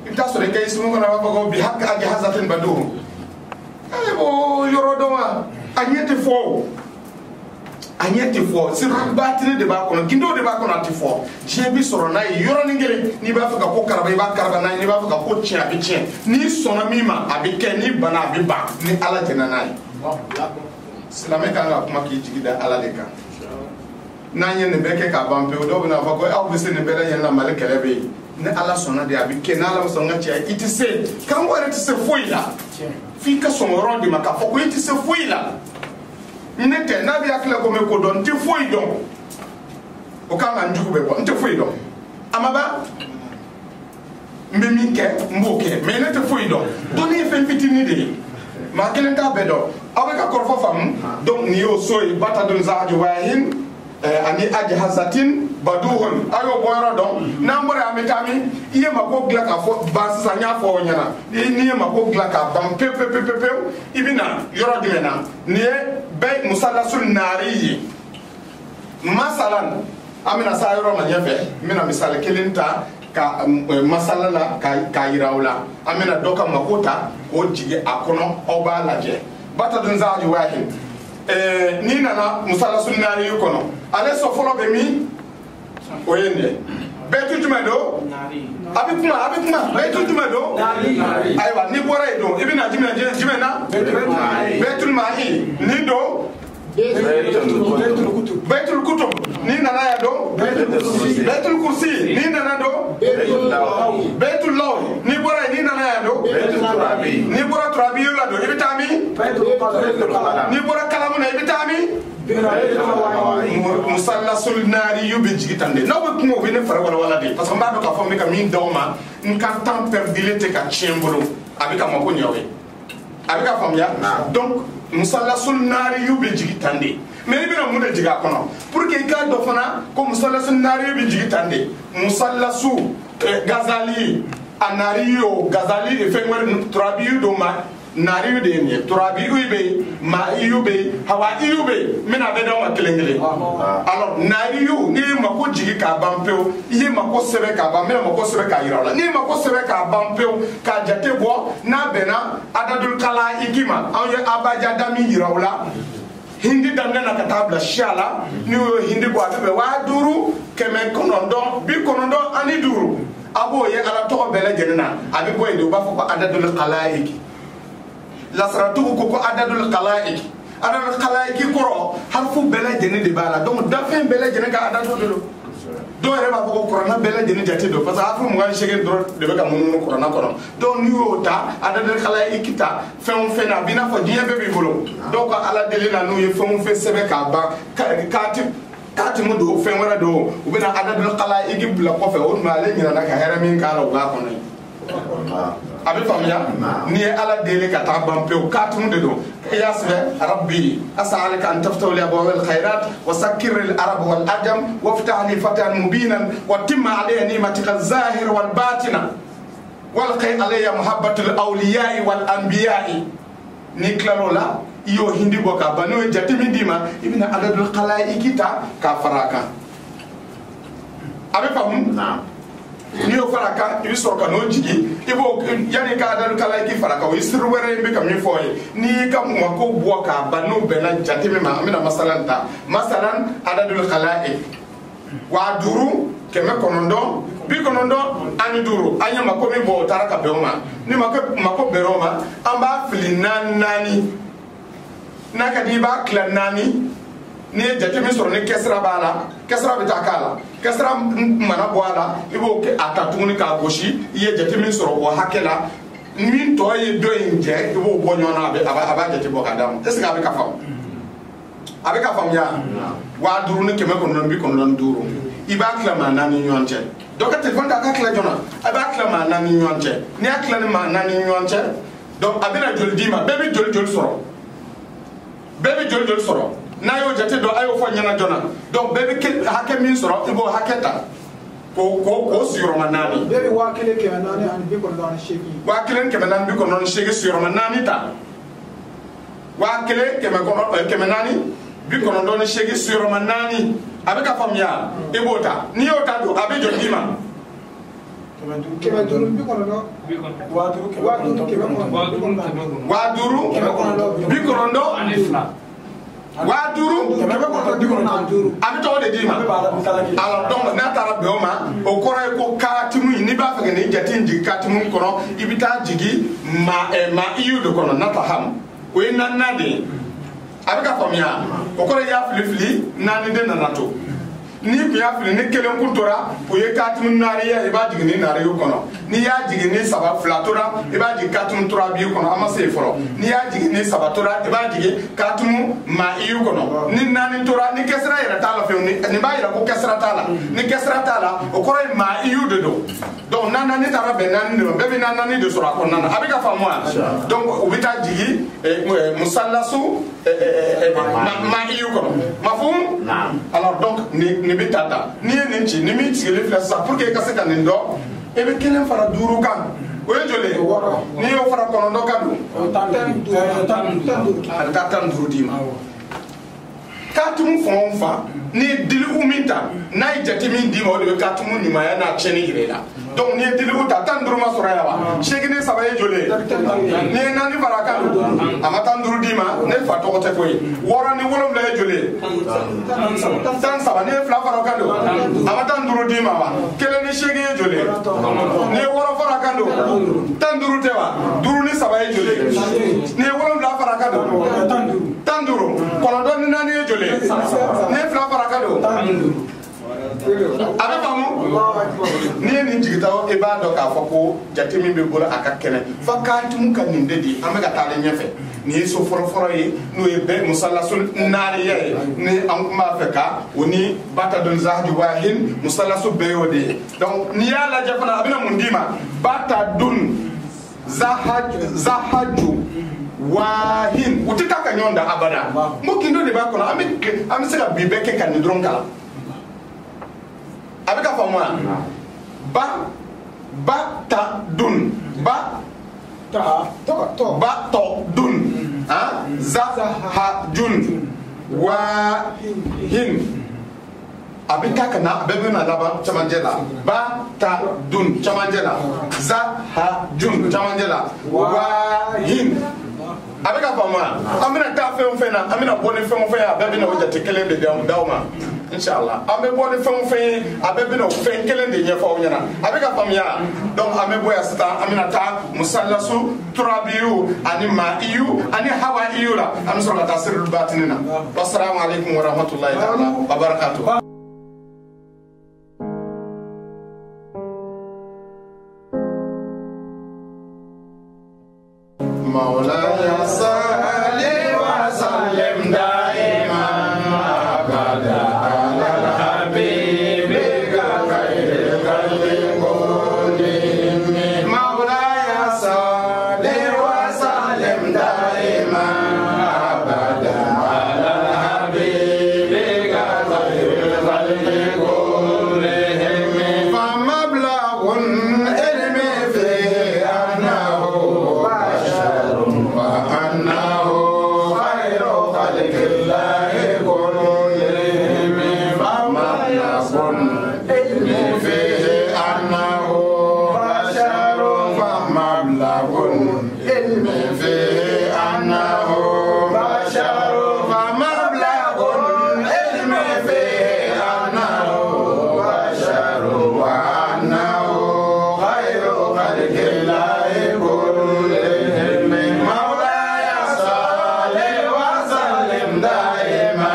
i bɛ taa sɔrɔ i ka isimu kɔnɔ a b'a fɔ ko bi aji ha zatin baduho o yɔrɔ dɔn wa a ɲɛ tɛ fɔ o a ɲɛ tɛ fɔ sirru batini de b'a kɔnɔ gindo de b'a kɔnɔ a tɛ fɔ diɲɛ bi sɔrɔ n'a ye yɔrɔnin kelen n'i b'a fɛ ka ko karaba i b'a karaba n'a ye n'i b'a fɛ ka ko tiɲɛ a bɛ tiɲɛ n'i sɔnna min ma a bɛ kɛ n'i banna a bɛ ban ni ala jɛnna n'a ye silamɛ kan ka kuma k'i jigi da ala de kan n'an ye nin bɛɛ kɛ k'a ban pewu dɔw bɛ n'a fɔ ko aw bɛ se nin bɛɛ lajɛlen na mali kɛlɛ bɛ yen ni ala sɔnna de a bɛ kɛ ni ala sɔnna ka cɛ i tɛ se karamɔgɔ yɛrɛ tɛ se foyi la f'i ka sɔn yɔrɔ de ma k'a fɔ ko i tɛ se foyi la ne tɛ n'a bɛ hakili la ko n bɛ ko dɔn n tɛ foyi dɔn o kan ka n jugu bɛ bɔ n tɛ foyi dɔn a ma ban n bɛ min kɛ n b'o kɛ mɛ ne tɛ foyi dɔn dɔnni ye fɛn fitinin de ye maa kelen t'a bɛɛ dɔn aw bɛ ka kɔrɔfɔ faamu donc nin y'o so ye batadun zahaju wahin ani aji hazatin baduhun a y'o bɔ yɔrɔ dɔn n'an bɔra yan an bɛ taa min i ye mako dilan k'a fɔ ban sisan n y'a fɔ aw ɲɛna n'i ye mako dilan k'a ban pewu pewu pewu pewu i bɛ na yɔrɔ jumɛn na nin ye bɛɛ musalasul naari ye masalan an bɛna se a yɔrɔ ma ɲɛfɛ n bɛna misali kelen ta ka masala la k'a yira aw la an bɛna dɔ ka mako ta k'o jigin a kɔnɔ aw b'a lajɛ batadun zahaju wahin n'i nana musalasul naari kɔnɔ ale sɔ fɔlɔ bɛ min o ye nin ye bɛɛtu jumɛn don a bɛ kuma bɛɛtu jumɛn don ayiwa n'i bɔra yen don i bɛ na jumɛn na bɛɛtul mahi nin don bɛɛtul kutub n'i nana yan don bɛɛtul kursi n'i nana don bɛɛtul law n'i bɔra yen n'i nana yan don n'i bɔra turabiyu la don i bɛ taa min n'i bɔra kalamu na i bɛ taa min musalasul naari yu bɛ jigi tan de n'aw bɛ kuma o bɛ ne fari walawala de parce que n b'a dɔn k'a fɔ n bɛ ka min d'aw ma n ka temps perdilen tɛ ka tiɲɛ n bolo a bɛ ka mako ɲɛ aw ye a bɛ ka faamuya donc musalasul naari yu bɛ jigi tan de mais i bɛna mun de jigin a kɔnɔ pour que i k'a dɔn fana ko musalasul naari yu bɛ jigi tan de musalasu Ghazali a naari yu Ghazali fɛn wɛrɛ turabiyu don ma naari yu de ye nin ye turabiyu bɛ yen ma'iyu bɛ yen hawaiyu bɛ yen n bɛna bɛɛ d'aw ma kelen kelen alors naari yu n'i ye mako jigin k'a ban pewu i ye mako sɛbɛn k'a ban n bɛna mako sɛbɛn k'a yira aw la n'i ye mako sɛbɛn k'a ban pewu k'a jate bɔ n'a bɛnna adadul kalaiki ma anw ye abajada min yira aw la hindi daminɛ na ka taa bila siya la n'i y'o hindi bɔ a bɛ bɛn 5,995 ani 5 a b'o ye ala tɔgɔ bɛɛ lajɛlen na a bɛ bɔ yen de u b'a fɔ ko adadul kalaiki lasaratigiw ko adadul kalaiki adadul kalaiki kɔrɔ harifu bɛɛ lajɛlen de b'a la donc dafɛn bɛɛ lajɛlen ka adadu de don dɔw yɛrɛ b'a fɔ ko kuranna bɛɛ lajɛlen jate don parce que harifu 28 dɔrɔn de bɛ ka munumunu kuranna kɔnɔ donc n'i y'o ta adadul kalaiki ta fɛn o fɛn na a b'i n'a fɔ diɲɛ bɛɛ b'i bolo dɔw ka ala deli na n'u ye fɛn o fɛn sɛbɛn k'a ban k'ati mu don fɛn wɛrɛ don u bɛna adadul kalaiki bila kɔfɛ o tuma ale ɲinana ka hɛrɛ min k'a la u b'a kɔnɔ a bɛ faamuya n'i ye ala deli ka taa ban pewu k'ati de don i y'a sɛbɛn rabbi as'aluka an taftahu li abwabil khairat wa sakkir al arab wal ajam waftah li fatan mubinan wa timma alayya ni'matika az-zahira wal batina walqi alayya muhabbatul awliya'i wal anbiya'i ni kilalo la i y'o hindi bɔ k'a ban n'o ye jate min d'i ma i bɛna adadul kalaiki ta k'a fara a kan abe famu ni yo faraka ibi soroka no jigi ibo yani ka dalu kala ki faraka o isiru were mbe kam ni foye ni ka mo ko boka banu bena jatime ma amina masalan adadul khalaiq wa duru keme konondo bi konondo ani duru anya makomi bo taraka beoma ni mako beroma amba fili nani naka di ba klan nani ni jatime soro ni kesra bala kesra bitakala kesra mana boala ibo ke atatuni ka goshi ye jatime soro o hakela min to ye do inje ibo bo nyona aba jati bo kadam est ce que avec ka fam ya wa duru ni keme konondo bi konondo duru iba klama nani nyonche donc téléphone da ka kla jona aba klama nani nyonche ni akla ni ma nani nyonche donc abina jol dima bebe jol soro na yo jate do ayo fo nyana jona donc bebe hake min soro ibo haketa ko siro manani bebe wakile ke manani an bi ko don shegi wakile ke manani bi ko don shegi siro manani ta wakile ke manani bi ko don shegi siro manani abeka famia ebota ni yo ta do abe jol dima kebaduru bi ko do waduru bi ko do waduru abi to de dima alors donc na tara beoma o kore ko katimu ni ba fa ni jatin ji katimu kono ibita jigi ma iyu de kono na taham o ina nade abi ka famia o kore ya fili nani de nanato ni ku ya fili ni kelen kuntora o ye katimu nari ya iba jigi ni nari kono ni ya jigi ni saba flatora iba jigi katimu tora bi kono amase foro ni ya jigi ni saba tora iba jigi katimu ma iyu kono ni nani tora ni kesra yera tala fe ni ba yera ko kesra tala ni kesra tala o kore ma iyu de do donc nana ni tara be nani no be nana ni de sura ko nana abika famwa donc o bita jigi musallasu ma iyu kono mafhum alors donc ni bitata ni ninchi ni mi tigele fla sa pour que kase kan ndo e be kelen fara duru kan o ye jole ni yo fara kono ndo kadu tan duru dima katumu fonfa ni dili umita na ijati min dima o de katumu ni maya na cheni irela donc ni dili uta tan duru ma sura yawa shegi ni sabaye jole ni nani fara kan amata duru dima ne fa to te koy wora ni wolom la jole tan saba ni fla fara kan do amata duru dima wa kele ni shegi jole ni wora fara kan do tan duru te wa duru ni sabaye jole ni wolom la fara kan do tan duru kono do ni nani jole ne fla fara kan do abe famu ni ni jigita o e ba do ka fo ko jatimi be bolo aka kene fa katumu kan ni dedi amega tale nyefe ni so foro yi no e be musallasul nariye ni am ma feka woni bata don zahju wahin musallasu beyode donc ni ala jafana abina mundima bata dun zahaju wahin utita ka nyonda abada mo kindo de ba kono ami sega bibeke kan ni dron kala abika famwa ba ta dun ba to dun za ha jun wa hin abika kana bebe na laba chamanjela ba ta dun chamanjela za ha jun chamanjela wa hin abika famwa amina ta fe na amina boni fe ya bebe na wajate kele de dawma inshallah ambe boni fe abebe no fe kele de nyefa o nyana abika famya donc ambe boya sta amina ta musallasu turabiyu ani ma'iyu ani hawaiyu la am sura tasirul batinina wassalamu alaikum wa rahmatullahi ta'ala wa barakatuh مولاي صل وسلم دائما ابدا على حبيبك خير الخلق كلهم مولاي صل وسلم دائما ابدا على حبيبك خير الخلق كلهم فمبلغ العلم فيه انه وأنه خير خلق الله كلهم فما يكن علم فيه أنه بشر فمبلغ العلم فيه أنه بشر فمبلغ العلم فيه أنه بشر وأنه خير خلق الله كلهم مولاي صل وسلم دائما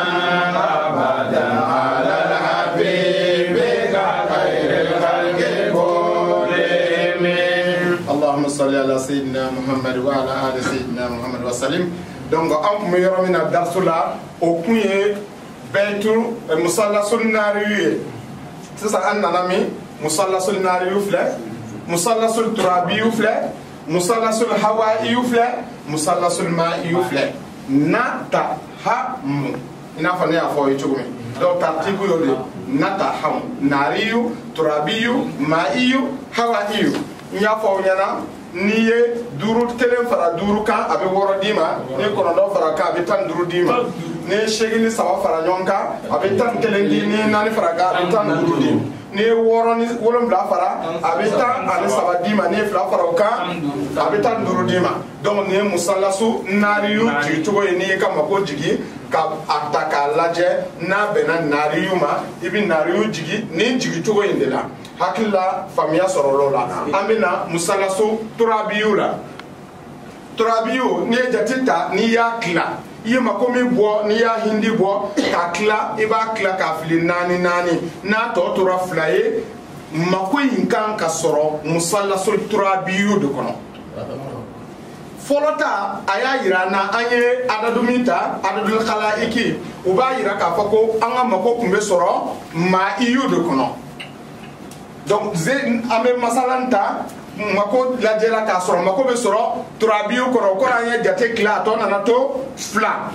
أبدا على الحبيب خير الخلق كلهم. اللهم صل على سيدنا محمد وعلى آل سيدنا محمد وسلم. Donc an kun bɛ yɔrɔ min na darisu la o kun ye bɛyitu musalasul naariyu ye. Sisan an nana min musalasul naariyu filɛ, musalasul turabiyu filɛ, musalasul hawaiyu filɛ, musalasul maiyu filɛ. Nata hamu i n'a fɔ ne y'a fɔ aw ye cogo min. Donc tartibu y'o de nata hamu naariyu turabiyu maiyu hawaiyu. N y'a fɔ aw ɲɛna n'i ye duuru kelen fara duuru kan a bɛ wɔɔrɔ d'i ma, n'i ye kɔnɔntɔn fara kan a bɛ 15 d'i ma, n'i ye 8 ni 3 fara ɲɔgɔn kan a bɛ 11 di, n'i ye 4 fara kan a bɛ 15 di, n'i ye 6 ni 7 fara a bɛ 13 d'i ma, n'i ye 2 fara o kan a bɛ 15 d'i ma. Donc nin ye musalasu naariyu jigicogo ye, n'i ye ka mako jigi ka a ta k'a lajɛ n'a bɛnna naariyu ma i bɛ naariyu jigi nin jigicogo in de la. Hakila faamuya sɔrɔla la. An bɛna musalasu turabiyu la. Turabiyu n'i ye jate ta n'i y'a tila i ye mako min bɔ n'i y'a hindi bɔ k'a tila i b'a tila k'a fili 4 n'a tɔ tora 2 ye mako in kan ka sɔrɔ musalasu turabiyu de kɔnɔ. Fɔlɔ ta a y'a yira an na an ye adadu min ta adadul khalaiki u b'a yira k'a fɔ ko an ka mako tun bɛ sɔrɔ maiyu de kɔnɔ. Donc an bɛ masalan ta mako lajɛla k'a sɔrɔ mako bɛ sɔrɔ turabiyu kɔrɔ o kɔrɔ an ye jate tila a tɔ nana to 2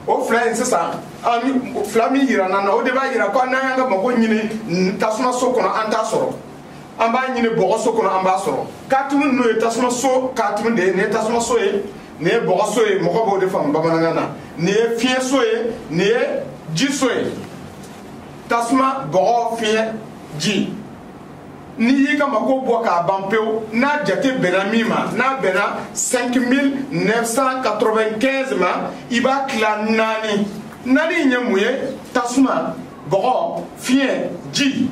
o 2 in sisan 2 min yira na o de b'a yira ko n'an y'an ka mako ɲini tasuma so kɔnɔ an t'a sɔrɔ, an b'a ɲini bɔgɔ so kɔnɔ an b'a sɔrɔ. Katimu n'o ye tasuma so katimu de ye, nin ye tasuma so ye, nin ye bɔgɔ so ye, mɔgɔ b'o de faamu bamanankan na, nin ye fiɲɛ so ye, nin ye ji so ye. Tasuma bɔgɔ fiɲɛ ji n'i y'i ka mako bɔ k'a ban pewu n'a jate bɛnna min ma, n'a bɛnna 5995 ma i b'a tila 4. 4 in ye mun ye? Tasuma bɔgɔ fiɲɛ ji.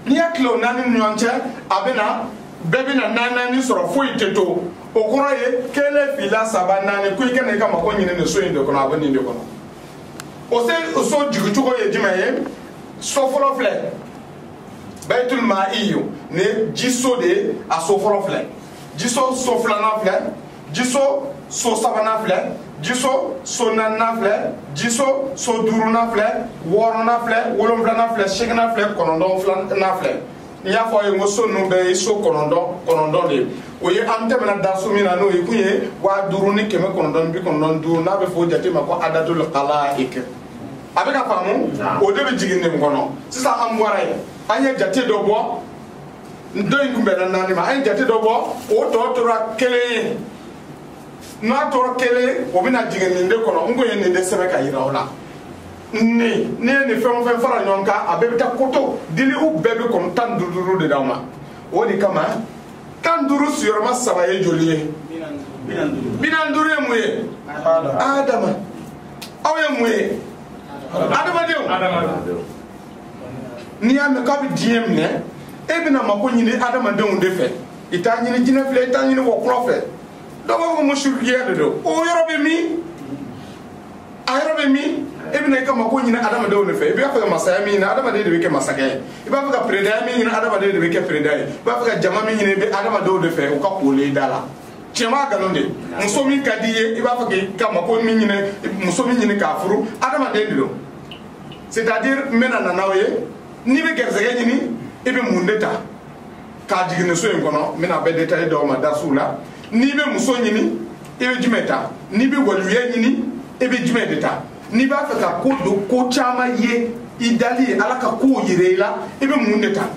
N'i y'a tila o 4 ni ɲɔgɔn cɛ a bɛna bɛɛ bɛna 4 sɔrɔ foyi tɛ to. O kɔrɔ ye 1 fila 3 4 ko i kana i ka mako ɲini nin so in de kɔnɔ a bɛ nin de kɔnɔ. O so jigicogo ye jumɛn ye? So fɔlɔ filɛ Baitul Maiyu ni jiso de a so fɔlɔ filɛ, jiso so 2nan filɛ, jiso so 3nan filɛ, jiso so 4nan filɛ, jiso so 5nan filɛ, 6nan filɛ, 7nan filɛ, 8nan filɛ, 9nan filɛ. N y'a fɔ a ye n ko so ninnu bɛɛ ye so 9 de ye. O ye an tɛmɛna daso min na n'o ye kun ye 5995 n'a bɛ fɔ o jate ma ko adadul khalaik. A bɛ ka faamu? O de bɛ jigin nin kɔnɔ. Sisan an bɔra yen an ye jate dɔ bɔ dɔ in kun bɛnna 4 ma, an ye jate dɔ bɔ o tɔ tora 1 ye. N'a tora 1 o bɛna jigin nin de kɔnɔ. N kun ye nin de sɛbɛn ka yira o la. Ni ye nin fɛn o fɛn fara ɲɔgɔn kan a bɛɛ bɛ taa koto diliw bɛɛ bɛ kɔnɔ 15 de d'aw ma. O de kama 15 sigiyɔrɔma 3 ye joli ye? 45 ye mun ye? Adama. Aw ye mun ye? Adamadenw. N'i y'a mɛn k'a bɛ diɲɛ minɛ e bɛna mako ɲini adamadenw de fɛ, i t'a ɲini jinɛ filɛ, i t'a ɲini wɔkulɔ fɛ. Dɔw b'a fɔ ko musirikiya de don. O yɔrɔ bɛ min? A yɔrɔ bɛ min? E bɛna i ka mako ɲini adamadenw de fɛ. I b'a fɛ ka masaya min ɲini adamaden de bɛ kɛ masakɛ ye, i b'a fɛ ka peredaya min ɲini adamaden de bɛ kɛ peredaya ye, i b'a fɛ ka jama min ɲini i bɛ adamadenw de fɛ u ka koole i da la. Tiɲɛma nkalon de, muso min ka di i ye i b'a fɛ k'i ka mako min ɲini, muso min ɲini k'a furu adamaden de don. C'est-à-dire n bɛna na n'aw ye n'i bɛ garisɛgɛ ɲini i bɛ mun de ta k'a jigin nin so in kɔnɔ, n bɛna bɛɛ détailler d'aw ma dasuw la. N'i bɛ muso ɲini i bɛ jumɛn ta, n'i bɛ waliya ɲini i bɛ jumɛn de ta, n'i b'a fɛ ka ko don ko caman ye i dali ye ala ka kow yira i la i bɛ mun de ta,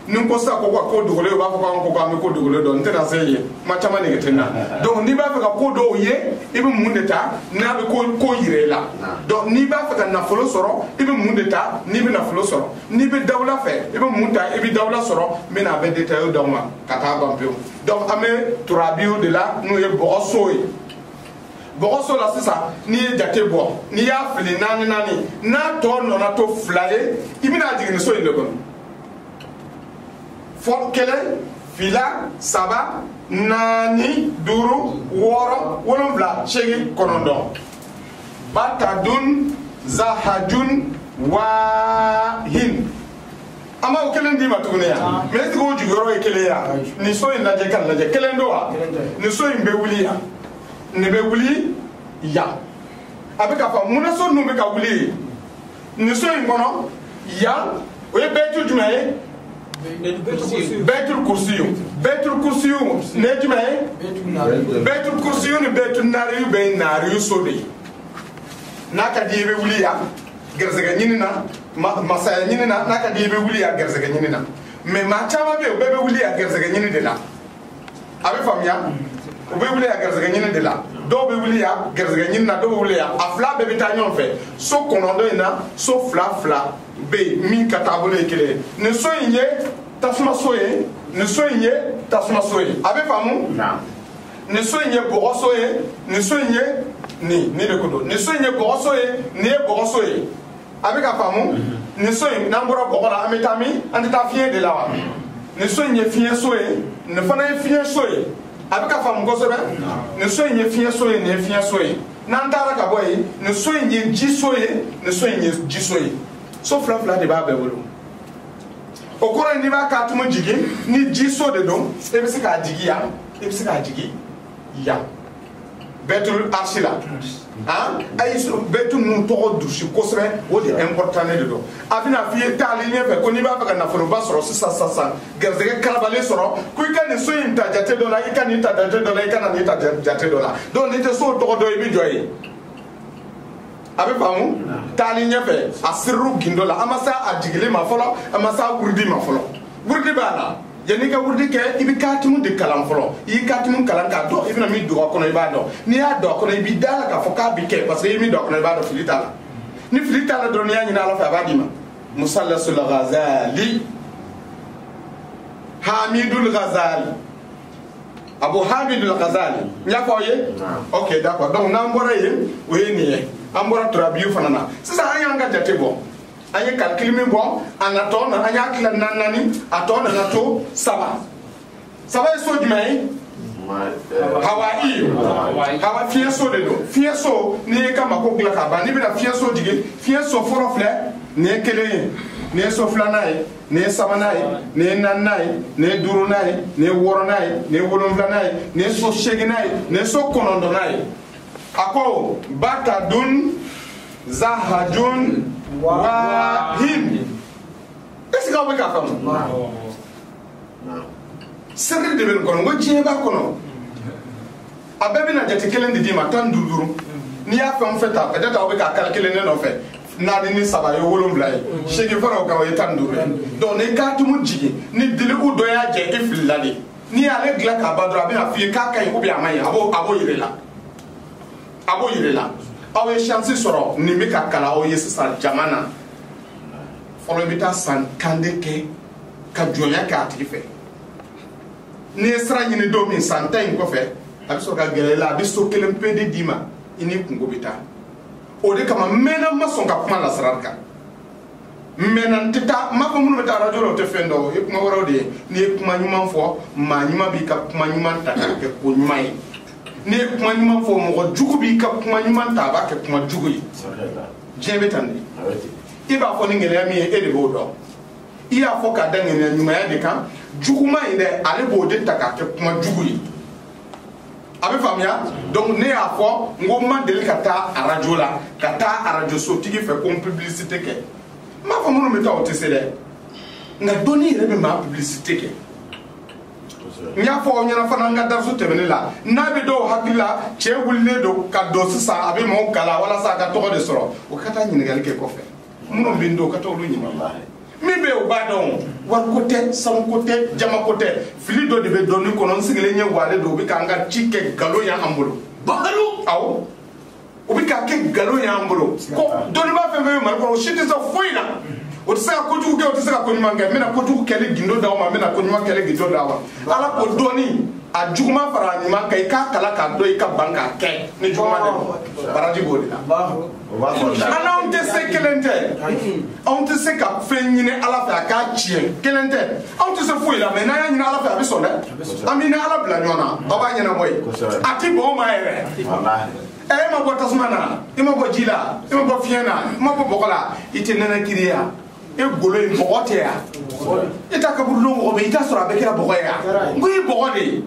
ni ko sa ko ko dogole ba ko ko dogole don tena sey ma chama ni getena donc ni ba fa ko do ye ibe munde ta na be ko yire la donc ni ba fa na folo soro ibe munde ta ni be na folo soro ni be dawla fe ibe munta ibe dawla soro me na be detail do ma kata bampio donc ame turabiu de la no ye bo soyi bogoso la sisa ni jate bo ni ya fili nani na to no na to flaye ibina digini so inde kon fo kele fila saba nani duru woro wolonvla shegi konondo batadun zahajun wahin ama o kelen di matugune ya mais ko jugoro e kele ya ni so inde je kan la je kelen do wa ni so imbe wuli ya ne be wuli ya abeka fa muna so no be ka wuli ni so ngono ya o ye betu jumaye betul kursiyu ne jumaye betul kursiyu ne betul nari be nari so de naka di be wuli ya gerzega nyinina masaya nyinina naka di be wuli ya gerzega nyinina mais ma chama be wuli ya gerzega nyini de la abe famia o be wuli ya gerzega nyini de la do be wuli ya gerzega nyini na do be wuli ya afla be bitanyon fe so konondo ina so fla be min katabule kele ne so inye tasuma soye ne so inye tasuma soye abe famu na ne so inye bogo soye ne so inye ni de kodo ne so inye bogo soye ne bogo soye abe ka famu ne so inye nambora bogo la ametami antita fien de la wa ne so inye fien soye ne fana fien soye abika fam gosobe ne so inye fien soye ne fien soye nantara ka boy ne so inye ji soye ne so inye ji soye so fla de ba be wolo okoro ni ba ka tumo jigi ni ji so de don e bi sika jigi ya e bi sika jigi ya betul arshila ay so betul mun to du shi kosbe o de important de do afina fi tali ni fe ko ni ba ka na foro ba soro sasa gerzege kalabale soro ku ka ni so inta jate do la ika ni ta jate do la ika na ni ta jate do la don ni te so to do e bi joyi abe famu tali ni fe asirru gindola amasa ajigile ma folo amasa wurdi ma folo wurdi bana yani ka wurdi ke ibi katimu de kalam folo yi katimu kalam ka do ibina mi do ko no ibado ni ya do ko no ibi dala ka foka bi ke parce que mi do ko no ibado filitala ni filitala do ni yani na la fa badima musallasul ghazali hamidul ghazali abu hamidul ghazali nya ko ye OK d'accord donc na mbora ye o ye ni ye ambora trabiu fanana sasa anya nga jate bo anya calcul mi bo anatona anya kila nanani atona na to saba so jumai hawa fieso de do fieso ni kama ko gla ka ba ni bina fieso dige fieso foro fle ne kele ne so flanae ne sabanae ne nannae ne durunae ne woronae ne wolonvlanae ne so sheginae ne so konondonae ako batadun zahajun wahim est-ce que vous avez compris secret de ben kono ngoje ba kono abebi na jati kelen di ma tan duduru ni ya fam feta peut-être abe ka calculer ne no fait na di ni saba yo wolum blay shege fara ka way tan duduru donc ne ka tumu jigi ni dili u do ya je iflali ni ale gla ka badra be afi ka kai ko bi amaya abo yirela awe chance soro ni mi ka kala o yesa jamana folo bita san kandeke ka jonya ka tife ni sra nyini do min santain ko fe abiso ka gelela abiso kelem pede dima ini kungo bita o de kama mena mason ka kuma la sararka mena tita ma ko mun bita radio te fendo e kuma woro de ni kuma nyuma fo ma nyuma bi ka kuma nyuma ta ke ko nyumai ni kuma nyuma fo mo jugu bi ka kuma nyuma ta ba ke kuma jugu yi jebe tande iba fo ni ngele mi e de bodo iya fo ka dangene nyuma ya de kan juguma inde ale bo de ta ka ke kuma jugu yi abe famia donc ne a fo ngo mandel kata radio la kata radio so tigi fe comme publicité ke ma fo mo meta o tesele na doni rebe ma publicité ke nya fo nya na fana nga darsu temene la na be do hakila che wulle do ka do sa abe mo kala wala sa ka to de soro o kata nyi ngal ke ko fe mo bindo ka to lu nyi wallahi mi be o b'a dɔn wari ko tɛ sanu ko tɛ jama ko tɛ fili dɔ de bɛ dɔnni kɔnɔ n sigilen ɲɛ wale don u bɛ k'an ka ci kɛ nkalon y'an bolo balo awɔ u bɛ k'a kɛ nkalon y'an bolo ko dɔnnibaa fɛn fɛn bɛ Mali kɔnɔ o si tɛ se foyi la o tɛ se ka kojugu kɛ o tɛ se ka koɲuman kɛ n bɛna kojugu kɛli gindo d'aw ma n bɛna koɲuman kɛli gindo d'aw ma ala ko dɔnni a juguman fara a ɲuman kan i k'a kala k'a dɔn i ka ban k'a kɛ ni juguman de don baraji b'o de la anw tɛ se kelen tɛ anw tɛ se ka fɛn ɲini ala fɛ a k'a tiɲɛ kelen tɛ anw tɛ se foyi la mɛ n'an y'a ɲini ala fɛ a bɛ sɔn dɛ an bɛ ni ala bila ɲɔgɔn na aw b'a ɲɛnabɔ ye a tɛ bɔn o ma yɛrɛ e ma bɔ tasuma na i ma bɔ ji la i ma bɔ fiɲɛ na i ma bɔ bɔgɔ la i tɛ nɛnɛ kiri ya e golo in bɔgɔ tɛ yan i t'a kaburudon mɔgɔ bɛ i t'a sɔrɔ a bɛ kɛra bɔgɔ ye yan n ko i bɔgɔ de ye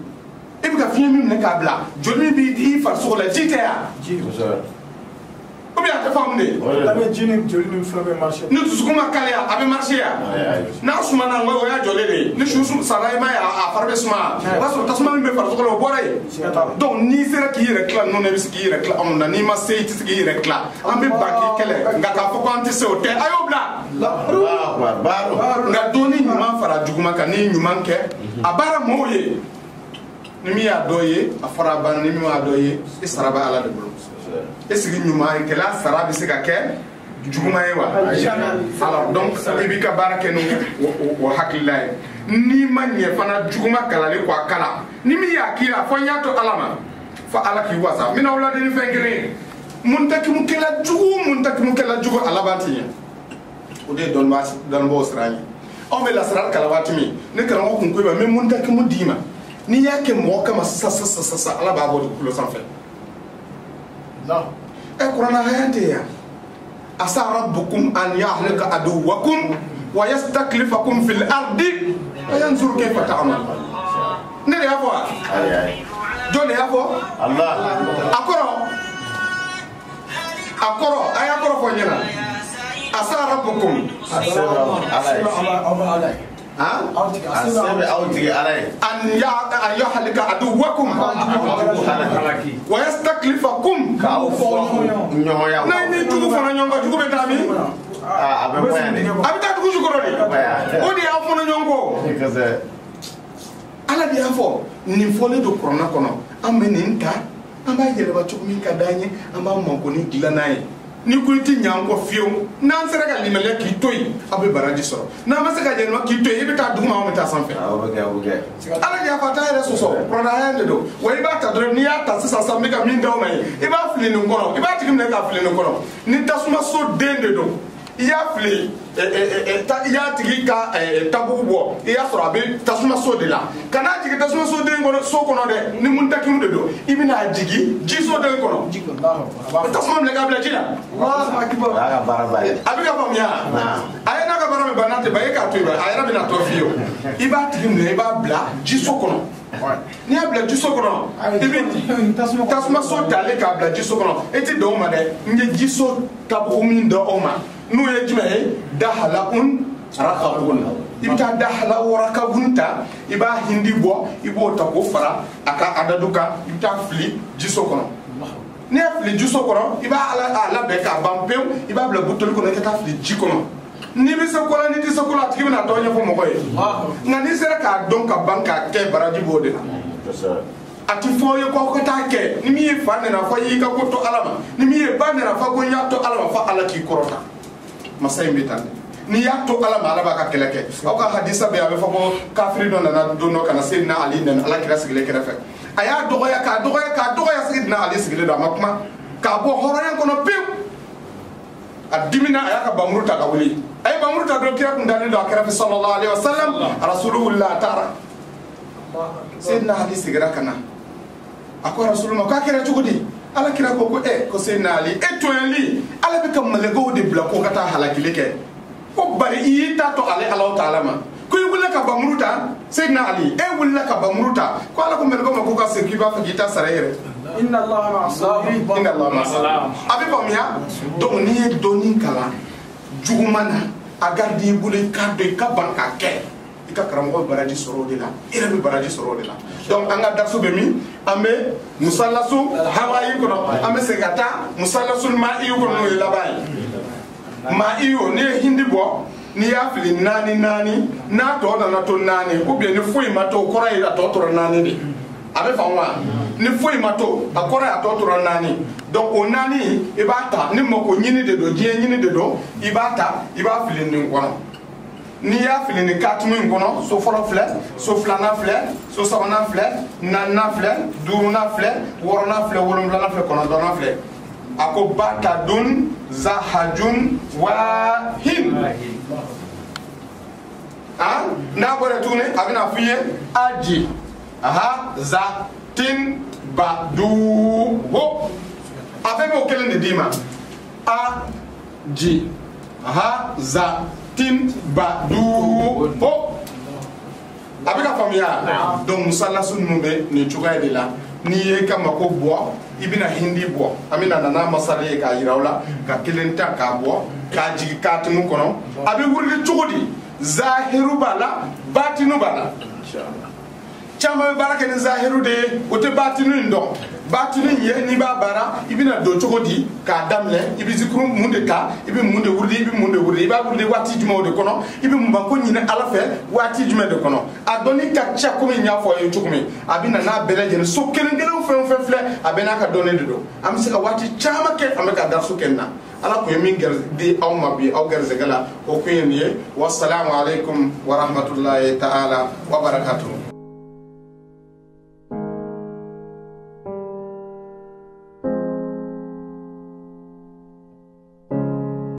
e bɛ ka fiɲɛ min minɛ k'a bila joli min b'i farisogo la ji tɛ yan ou bien a tɛ faamu de a bɛ ji ni joli ni fɛn bɛ marché ni dusukun ma kaliya a bɛ marché yan n'a sumana n ko o y'a jɔlen de ye ni su sara i ma ye a fari bɛ suma o b'a sɔrɔ tasuma min bɛ farisogo la o bɔra yen donc n'i sera k'i yɛrɛ tila ninnu na i bɛ se k'i yɛrɛ tila anw na n'i ma se i tɛ se k'i yɛrɛ tila an bɛ ban k'i kɛlɛ nka k'a fɔ ko an tɛ se o tɛ a y'o bila nka donni ɲuman fara juguman kan n'i ye ɲuman kɛ a baara mɔɔw ye ni min y'a dɔ ye a fɔra a banna ni min m'a dɔ ye i sara bɛ ala de bolo e sigi ɲuman kɛla sara bɛ se ka kɛ juguman ye wa alors donc i b'i ka baara kɛ n'o hakilila ye n'i ma ɲɛ fana juguman kalali kɔ a kala ni min y'a k'i la fɔ n y'a to ala ma fɔ ala k'i wasa n bɛna aw ladeni fɛn kelen ye muntakimukɛla jugu ala b'a ti ɲɛ o de ye dɔnnibaaw siran ye anw bɛ lasirali kala waati min ne karamɔgɔ kun ko i ma n bɛ muntakimu d'i ma n'i y'a kɛ mɔgɔ kama sisan ala b'a bɔ dugukolo sanfɛ kuranna haya tɛ yan asa rabbukum an yahlika aduwwakum wa yastaklifakum fil ardi wa yanzur kayfa ta'malun ne de y'a fɔ wa jɔn de y'a fɔ Allah a kɔrɔ a y'a kɔrɔ fɔ n ɲɛna asa rabbukum an yahlika aduwwakum wa yastaklifakum n'a ni jugu fana ɲɔgɔn kɔ jugu bɛ taa min a bɛ taa dugu jukɔrɔ de o de y'a fɔnɔ ɲɔgɔn kɔ ala de y'a fɔ nin fɔlen don kuranna kɔnɔ an bɛ nin ta an b'a yɛlɛma cogo min ka d'an ye an b'a mɔgɔnin dilan n'a ye ni ko i tɛ ɲɛ an kɔ fiyewu n'an sera ka limaniya k'i to yen aw bɛ baraji sɔrɔ n'an ma se ka yɛlɛma k'i to yen i bɛ taa duguma anw bɛ taa sanfɛ ala de y'a fɔ a t'a yɛrɛ sɔsɔ kuranna haya de don wa i b'a ta dɔrɔn n'i y'a ta sisan n bɛ ka min d'aw ma ye i b'a fili nin kɔnɔ i b'a tigi minɛ k'a fili nin kɔnɔ ni tasuma so den de don i y'a fili i y'a tigi ka tabugu bɔ i y'a sɔrɔ a bɛ tasuma so de la ka n'a jigin tasuma so den kɔnɔ so kɔnɔ dɛ ni muntakimu de don i bɛ n'a jigin ji so den kɔnɔ tasuma minɛ k'a bila ji la a bɛ ka faamuya a ye n'a ka baara min ban n'a tɛ ban e k'a to yen a yɛrɛ bɛ na tɔ f'i ye i b'a tigi minɛ i b'a bila ji so kɔnɔ n'i y'a bila ji so kɔnɔ i bɛ tasuma so talen k'a bila ji so kɔnɔ e tɛ dɔn o ma dɛ n ye ji so tabugu min dɔn o ma n'o ye jumɛn ye dahalakun rakabun i bɛ taa dahala warakabun ta i b'a hindi bɔ i b'o ta k'o fara a ka adadu kan i bɛ taa fili ji so kɔnɔ n'i y'a fili ji so kɔnɔ i b'a labɛn k'a ban pewu i b'a bila buteli kɔnɔ i ka taa fili ji kɔnɔ n'i bɛ se ko la n'i tɛ se ko la a tigi bɛna tɔ ɲɛfɔ mɔgɔ ye nka n'i sera k'a dɔn ka ban k'a kɛ baraji b'o de la a ti fɔ ye ko aw ka taa kɛ ni min ye fa nana fɔ y'i ka ko to ala ma ni min ye ba nana fɔ ko n y'a to ala ma fɔ ala k'i kɔrɔta masa in bɛ tan n'i y'a to ala ma ala b'a ka kɛlɛ kɛ aw ka hadisa bɛ yen a bɛ fɔ ko kafiri dɔ nana don dɔ ka na Seydina Ali nana ala kira sigilen kɛrɛfɛ a y'a dɔgɔya k'a dɔgɔya Seydina Ali sigilen don a ma kuma k'a bɔ hɔrɔnya kɔnɔ pewu a dimina a y'a ka bamuru ta ka wuli a ye bamuru ta dɔrɔn kira kun dalen don a kɛrɛfɛ sallallahu alaihi wasallam rasulu wulila a taara Seydina Ali sigira ka na a ko rasulu ma k'a kɛra cogo di ala kira ko ko Seydina Ali e tɔɲɛli ala bɛ ka mɛlɛkɛw de bila ko ka taa halakili kɛ ko bari i y'i ta to ale Alahu Taala ma ko i wulila ka bamuru ta Seydina Ali e wulila ka bamuru ta ko ala ko mɛlɛkɛw ma ko ka segin k'i b'a fɛ k'i ta sara i yɛrɛ inna Allaha ma'a sabirin a bɛ faamuya donc n'i ye dɔɔni kalan juguman na a garidi i bolo i k'a dɔn i ka ban k'a kɛ i ka karamɔgɔ baraji sɔrɔ o de la i yɛrɛ bɛ baraji sɔrɔ o de la donc an ka darasu bɛ min an bɛ musalasu hawaii kɔnɔ an bɛ segin ka taa musalasu ma'iyu kɔnɔ n'o ye laban ye ma'iyu n'i ye hindi bɔ ni ya fili nani na to na to nani ou bien ni foi mato kora ila to to nani ni abe fa wa ni foi mato akora ya to to nani donc o nani e ba ta ni moko nyini de do die nyini de do i ba ta i ba fili ni ngono ni ya fili ni katmu ngono so folo fle so flana fle so sabana fle nana fle duruna fle worona fle wolumla fle kono dona fle ako batadun zahajun wahin na bore tune abina fiye aji za tin badu ho afebe okelen de dima aji za tin badu ho abika famia donc musalla sun mumbe ni chuga de la ni ye kama ko bo ibina hindi bo amina nana masale ka yirawla ka kelenta ka bo ka jigi katinu kono abi wurli chugodi zahiru bala batinu bala inshallah chama baraka ni zahiru de ote batinu ndo batinu ye ni ba bara ibina do chugodi ka damle ibi zikru munde ka ibi munde wurdi iba wurdi wati juma de kono ibi mba ko nyine alafe wati juma de kono adoni ka cha ko mi nyafo ye chukumi abina na beleje ne so kelengele fle abena ka donne do am sika wati chama ke ameka darsu kenna ala ko min ger di aw mabi aw ger zegala ko ko yene wassalamu alaikum wa rahmatullahi ta'ala wa barakatuh